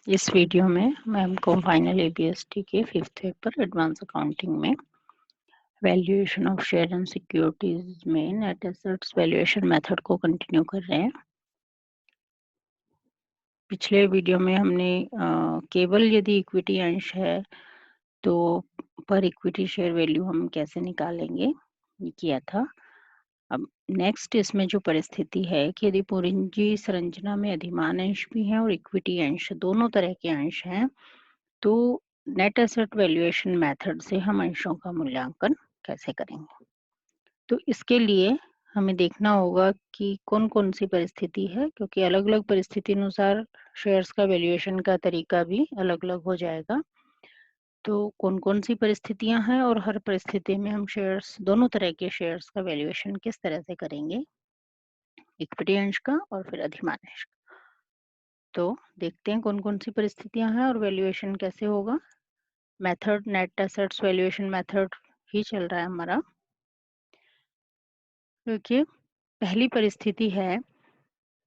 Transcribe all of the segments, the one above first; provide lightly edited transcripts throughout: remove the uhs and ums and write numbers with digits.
इस वीडियो में मैं हमको फाइनल एबीएसटी के 5th पेपर एडवांस अकाउंटिंग में valuation of share and securities में नेट एसेट्स वैल्यूएशन मेथड को कंटिन्यू कर रहे हैं। पिछले वीडियो में हमने केवल यदि इक्विटी अंश है तो पर इक्विटी शेयर वैल्यू हम कैसे निकालेंगे ये किया था। अब नेक्स्ट इसमें जो परिस्थिति है कि यदि पूंजी संरचना में अधिमान अंश भी है और इक्विटी अंश दोनों तरह के अंश हैं तो नेट एसेट वैल्यूएशन मेथड से हम अंशों का मूल्यांकन कैसे करेंगे। तो इसके लिए हमें देखना होगा कि कौन कौन सी परिस्थिति है, क्योंकि अलग अलग परिस्थिति अनुसार शेयर्स का वैल्यूएशन का तरीका भी अलग अलग हो जाएगा। तो कौन कौन सी परिस्थितियां हैं और हर परिस्थिति में हम शेयर्स दोनों तरह के शेयर्स का वैल्यूएशन किस तरह से करेंगे, इक्विटी अंश का और फिर अधिमान अंश का। तो देखते हैं कौन कौन सी परिस्थितियां हैं और वैल्यूएशन कैसे होगा। Method net assets valuation method ही चल रहा है हमारा। देखिए पहली परिस्थिति है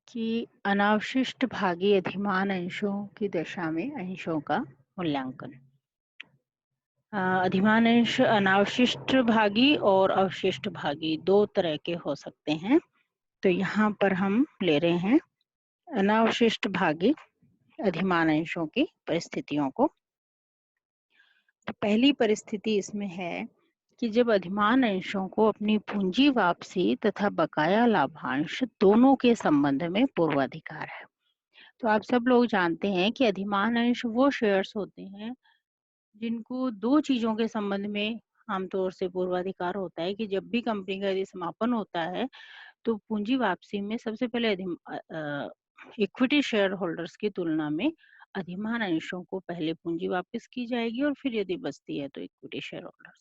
कि अनावशिष्ट भागी अधिमान अंशों की दशा में अंशों का मूल्यांकन। अधिमान अंश अनावशिष्ट भागी और अवशिष्ट भागी दो तरह के हो सकते हैं। तो यहाँ पर हम ले रहे हैं अनावशिष्ट भागी अधिमान अंशों की परिस्थितियों को। तो पहली परिस्थिति इसमें है कि जब अधिमान अंशों को अपनी पूंजी वापसी तथा बकाया लाभांश दोनों के संबंध में पूर्वाधिकार है। तो आप सब लोग जानते हैं कि अधिमान अंश वो शेयर्स होते हैं जिनको दो चीजों के संबंध में आमतौर से पूर्वाधिकार होता है कि जब भी कंपनी का यदि समापन होता है तो पूंजी वापसी में सबसे पहले इक्विटी शेयर होल्डर्स की तुलना में अधिमान अंशों को पहले पूंजी वापस की जाएगी और फिर यदि बचती है तो इक्विटी शेयर होल्डर्स।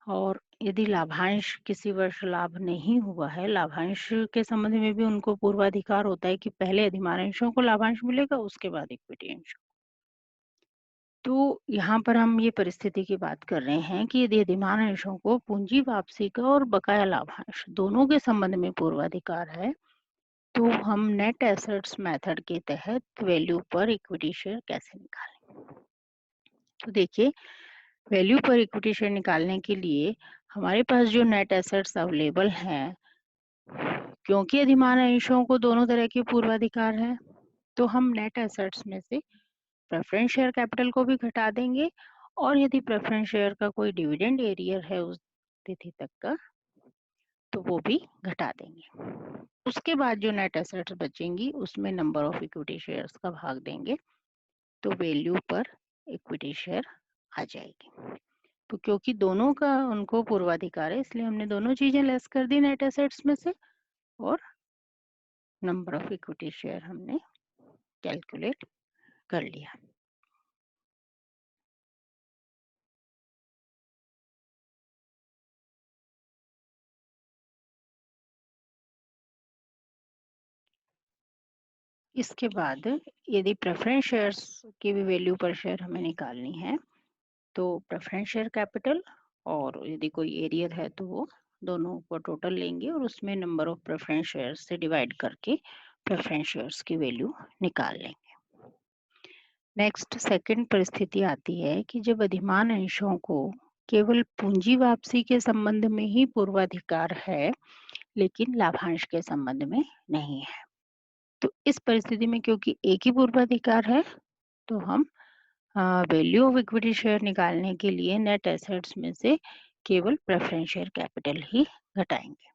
और यदि लाभांश किसी वर्ष लाभ नहीं हुआ है, लाभांश के संबंध में भी उनको पूर्वाधिकार होता है कि पहले अधिमान अंशों को लाभांश मिलेगा उसके बाद इक्विटी अंशों। तो यहाँ पर हम ये परिस्थिति की बात कर रहे हैं कि यदि अधिमान अंशों को पूंजी वापसी का और बकाया लाभांश दोनों के संबंध में पूर्वाधिकार है तो हम नेट एसेट्स मेथड के तहत वैल्यू पर इक्विटी शेयर कैसे निकालेंगे। तो देखिए वैल्यू पर इक्विटी शेयर निकालने के लिए हमारे पास जो नेट एसेट्स अवेलेबल हैं, क्योंकि अधिमान अंशों को दोनों तरह के पूर्वाधिकार है तो हम नेट एसेट्स में से प्रेफरेंस शेयर कैपिटल को भी घटा देंगे और यदि प्रेफरेंस शेयर का कोई डिविडेंड एरियर है उस तिथि तक का तो वो भी घटा देंगे। उसके बाद जो नेट एसेट्स बचेंगी उसमें नंबर ऑफ इक्विटी शेयर्स का भाग देंगे तो वैल्यू पर इक्विटी शेयर आ जाएगी। तो क्योंकि दोनों का उनको पूर्वाधिकार है इसलिए हमने दोनों चीजें लेस कर दी नेट एसेट्स में से और नंबर ऑफ इक्विटी शेयर हमने कैलकुलेट कर लिया। इसके बाद यदि प्रेफरेंस शेयर्स की भी वैल्यू पर शेयर हमें निकालनी है तो प्रेफरेंस शेयर कैपिटल और यदि कोई एरियर है तो वो दोनों को टोटल लेंगे और उसमें नंबर ऑफ प्रेफरेंस शेयर्स से डिवाइड करके प्रेफरेंस शेयर्स की वैल्यू निकाल लेंगे। नेक्स्ट सेकंड परिस्थिति आती है कि जब अधिमान अंशों को केवल पूंजी वापसी के संबंध में ही पूर्वाधिकार है लेकिन लाभांश के संबंध में नहीं है। तो इस परिस्थिति में क्योंकि एक ही पूर्वाधिकार है तो हम वैल्यू ऑफ इक्विटी शेयर निकालने के लिए नेट एसेट्स में से केवल प्रेफरेंस शेयर कैपिटल ही घटाएंगे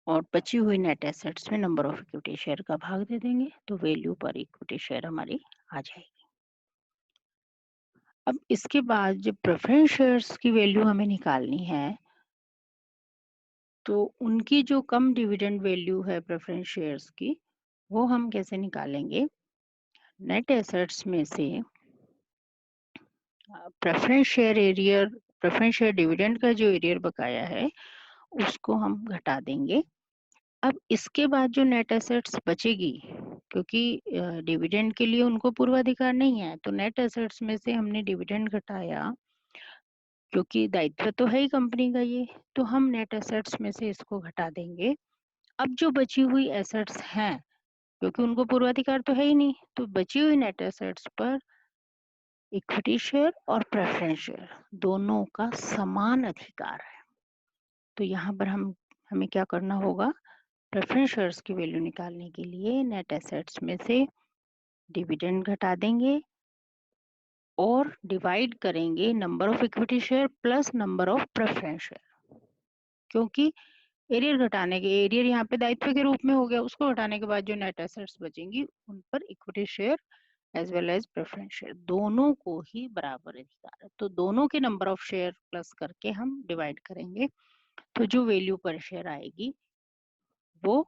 और बची हुई नेट एसेट्स में नंबर ऑफ इक्विटी शेयर का भाग दे देंगे तो वैल्यू पर इक्विटी शेयर हमारी आ जाएगी। अब इसके बाद जब प्रेफरेंस शेयर्स की वैल्यू हमें निकालनी है तो उनकी जो कम डिविडेंड वैल्यू है प्रेफरेंस शेयर्स की वो हम कैसे निकालेंगे। नेट एसेट्स में से preference share arrear preference share dividend का जो एरियर बकाया है उसको हम घटा देंगे। अब इसके बाद जो नेट एसेट्स बचेगी क्योंकि डिविडेंड के लिए उनको पूर्वाधिकार नहीं है तो नेट एसेट्स में से हमने डिविडेंड घटाया क्योंकि दायित्व तो है ही कंपनी का ये, तो हम नेट एसेट्स में से इसको घटा देंगे। अब जो बची हुई एसेट्स हैं क्योंकि उनको पूर्वाधिकार तो है ही नहीं, तो बची हुई नेट एसेट्स पर इक्विटी शेयर और प्रेफरेंस शेयर दोनों का समान अधिकार है। तो यहाँ पर हमें क्या करना होगा, प्रेफरेंस शेयर्स की वैल्यू निकालने के लिए नेट एसेट्स में से डिविडेंड घटा देंगे और डिवाइड करेंगे number of equity share plus number of preference share. क्योंकि एरियर घटाने के, एरियर यहाँ पे दायित्व के रूप में हो गया, उसको घटाने के बाद जो नेट एसेट्स बचेंगी उन पर equity share as well as preference share दोनों को ही बराबर अधिकार है। तो दोनों के नंबर ऑफ शेयर प्लस करके हम डिवाइड करेंगे, तो जो वैल्यू पर शेयर आएगी वो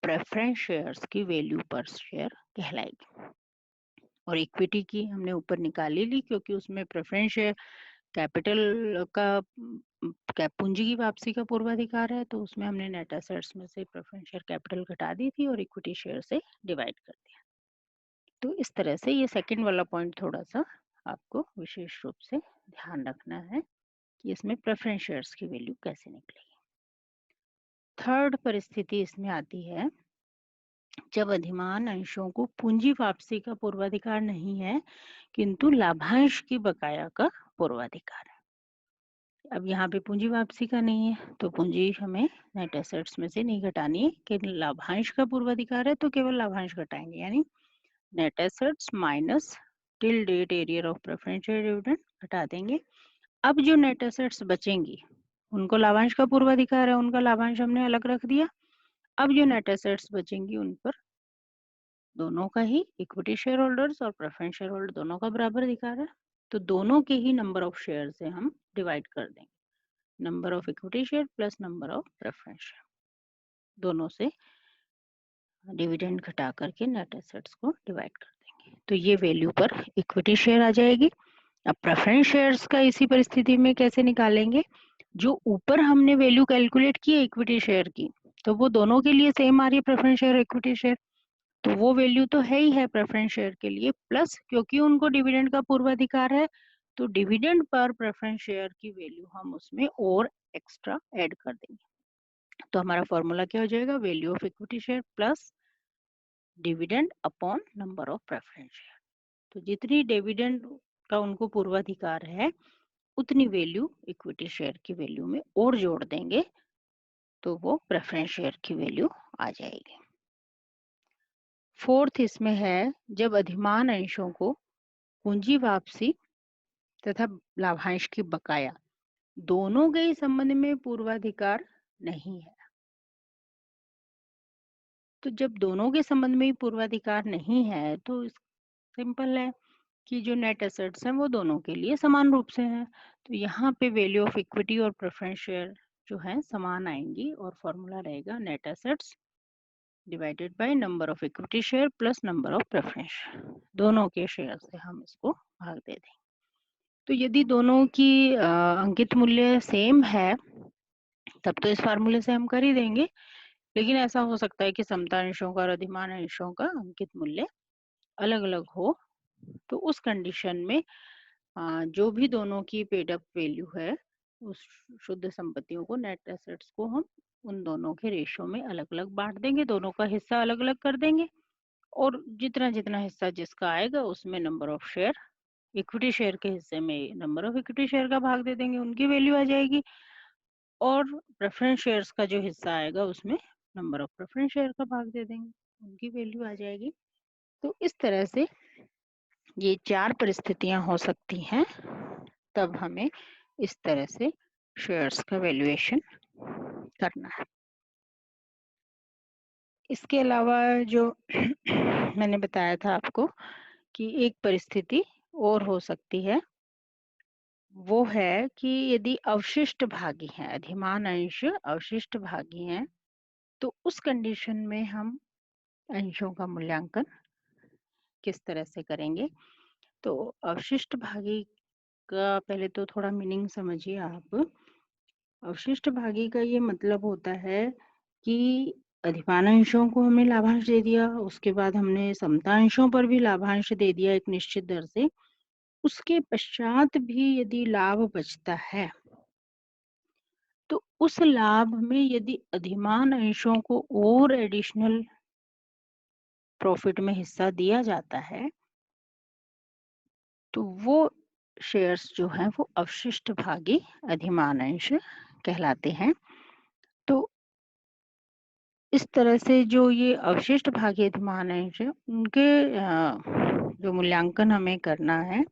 प्रेफरेंस शेयर्स की वैल्यू पर शेयर कहलाएगी। और इक्विटी की हमने ऊपर निकाल ली क्योंकि उसमें प्रेफरेंस शेयर कैपिटल का पूंजी की वापसी का पूर्वाधिकार है, तो उसमें हमने नेट एसेट्स में से प्रेफरेंस शेयर कैपिटल घटा दी थी और इक्विटी शेयर से डिवाइड कर दिया। तो इस तरह से ये सेकंड वाला पॉइंट थोड़ा सा आपको विशेष रूप से ध्यान रखना है कि इसमें प्रेफरेंस शेयर्स की वैल्यू कैसे निकलेगी। थर्ड परिस्थिति इसमें आती है जब अधिमान अंशों को पूंजी वापसी का पूर्वाधिकार नहीं है किंतु लाभांश की बकाया का पूर्वाधिकार है। अब यहाँ पे पूंजी वापसी का नहीं है तो पूंजी हमें नेट एसेट्स में से नहीं घटानी है, कि लाभांश का पूर्वाधिकार है तो केवल लाभांश घटाएंगे, यानी net assets minus till date arrear of preference share dividend घटा देंगे। अब जो नेट एसेट्स बचेंगी उनको लाभांश का पूर्वाधिकार है, उनका लाभांश हमने अलग रख दिया। अब जो नेट एसेट्स बचेंगी उन पर दोनों का ही इक्विटी शेयर होल्डर्स और प्रेफरेंस शेयर होल्डर दोनों का बराबर अधिकार है, तो दोनों के ही नंबर ऑफ शेयर से हम डिवाइड कर देंगे, number of equity share plus number of preference share, दोनों से डिविडेंड घटा करके नेट एसेट्स को डिवाइड कर देंगे, तो ये वैल्यू पर इक्विटी शेयर आ जाएगी। अब प्रेफरेंस शेयर्स का इसी परिस्थिति में कैसे निकालेंगे, जो ऊपर हमने वैल्यू कैलकुलेट की है इक्विटी शेयर की, तो वो दोनों के लिए सेम आ रही है, प्रेफरेंस शेयर इक्विटी शेयर, तो वो वैल्यू तो है ही है प्रेफरेंस शेयर के लिए, प्लस क्योंकि उनको डिविडेंड का पूर्वाधिकार है तो डिविडेंड पर प्रेफरेंस शेयर की वैल्यू हम उसमें और एक्स्ट्रा ऐड कर देंगे। तो हमारा फॉर्मूला क्या हो जाएगा, value of equity share plus dividend upon number of preference share. तो जितनी डिविडेंड का उनको पूर्वाधिकार है उतनी वैल्यू इक्विटी शेयर की वैल्यू में और जोड़ देंगे, तो वो प्रेफरेंस शेयर की वैल्यू आ जाएगी। फोर्थ इसमें है जब अधिमान अंशों को पूंजी वापसी तथा लाभांश की बकाया दोनों के ही संबंध में पूर्वाधिकार नहीं है। तो जब दोनों के संबंध में ही पूर्वाधिकार नहीं है तो सिंपल है कि जो नेट एसेट्स हैं वो दोनों के लिए समान रूप से हैं, तो यहाँ पे वैल्यू ऑफ इक्विटी और प्रेफरेंस शेयर जो है समान आएंगी और फॉर्मूला रहेगा net assets divided by number of equity share plus number of preference, दोनों के शेयर से हम इसको भाग दे देंगे। तो यदि दोनों की अंकित मूल्य सेम है तब तो इस फार्मूले से हम कर ही देंगे, लेकिन ऐसा हो सकता है कि समता अंशों का और अधिमान अंशों का अंकित मूल्य अलग अलग हो, तो उस कंडीशन में जो भी दोनों की पेड अप वैल्यू है उस शुद्ध संपत्तियों को, नेट एसेट्स को हम उन दोनों के रेशो में अलग अलग बांट देंगे, दोनों का हिस्सा अलग अलग कर देंगे और जितना जितना हिस्सा जिसका आएगा उसमें number of share, equity share के हिस्से में नंबर ऑफ इक्विटी शेयर का भाग दे देंगे, उनकी वैल्यू आ जाएगी, और प्रेफरेंस शेयर्स का जो हिस्सा आएगा उसमें नंबर ऑफ प्रेफरेंस शेयर का भाग दे देंगे, उनकी वैल्यू आ जाएगी। तो इस तरह से ये चार परिस्थितियां हो सकती हैं, तब हमें इस तरह से शेयर्स का वैल्यूएशन करना है। इसके अलावा जो मैंने बताया था आपको कि एक परिस्थिति और हो सकती है, वो है कि यदि अवशिष्ट भागी हैं, अधिमान अंश अवशिष्ट भागी हैं, तो उस कंडीशन में हम अंशों का मूल्यांकन किस तरह से करेंगे। तो अवशिष्ट भागी का पहले तो थोड़ा मीनिंग समझिए आप। अवशिष्ट भागी का ये मतलब होता है कि अधिमान अंशों को हमने लाभांश दे दिया, उसके बाद हमने समता अंशों पर भी लाभांश दे दिया एक निश्चित दर से, उसके पश्चात भी यदि लाभ बचता है तो उस लाभ में यदि अधिमान अंशों को और एडिशनल प्रॉफिट में हिस्सा दिया जाता है, तो वो शेयर्स जो हैं वो अवशिष्ट भागी अधिमान अंश कहलाते हैं। तो इस तरह से जो ये अवशिष्ट भागी अधिमान अंश है, उनके जो मूल्यांकन हमें करना है,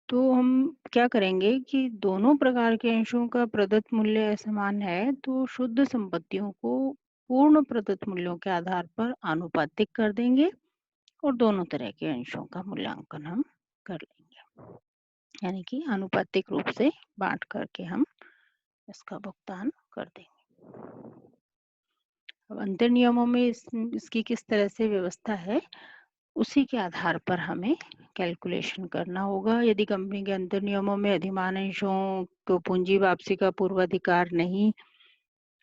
तो हम क्या करेंगे कि दोनों प्रकार के अंशों का प्रदत्त मूल्य असमान है, तो शुद्ध संपत्तियों को पूर्ण प्रदत्त मूल्यों के आधार पर आनुपातिक कर देंगे और दोनों तरह के अंशों का मूल्यांकन हम कर लेंगे, यानी कि आनुपातिक रूप से बांट करके हम इसका भुगतान कर देंगे। अब अंतर नियमों में इसकी किस तरह से व्यवस्था है, उसी के आधार पर हमें कैलकुलेशन करना होगा। यदि कंपनी के अंतर नियमों में अधिमान अंशों को पूंजी वापसी का पूर्वाधिकार नहीं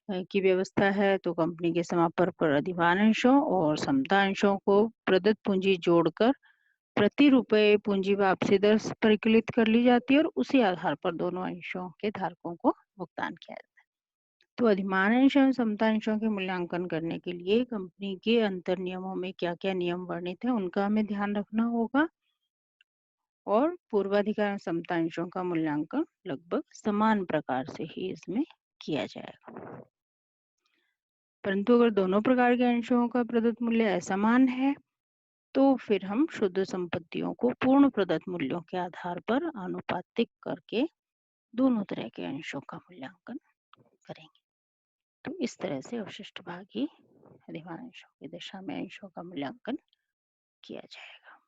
की व्यवस्था है, तो कंपनी के समापन पर अधिमान अंशों और समता अंशों को प्रदत्त पूंजी जोड़कर प्रति रुपये पूंजी वापसी दर परिकलित कर ली जाती है और उसी आधार पर दोनों अंशों के धारकों को भुगतान किया जाता है। तो अधिमान अंश एवं समता अंशों के मूल्यांकन करने के लिए कंपनी के अंतर नियमों में क्या क्या नियम वर्णित है, उनका हमें ध्यान रखना होगा और पूर्वाधिकार समता अंशों का मूल्यांकन लगभग समान प्रकार से ही इसमें किया जाएगा। परंतु अगर दोनों प्रकार के अंशों का प्रदत्त मूल्य असमान है, तो फिर हम शुद्ध संपत्तियों को पूर्ण प्रदत्त मूल्यों के आधार पर आनुपातिक करके दोनों तरह के अंशों का मूल्यांकन करेंगे। तो इस तरह से अवशिष्ट भागी अधिमान अंशों की दिशा में अंशों का मूल्यांकन किया जाएगा।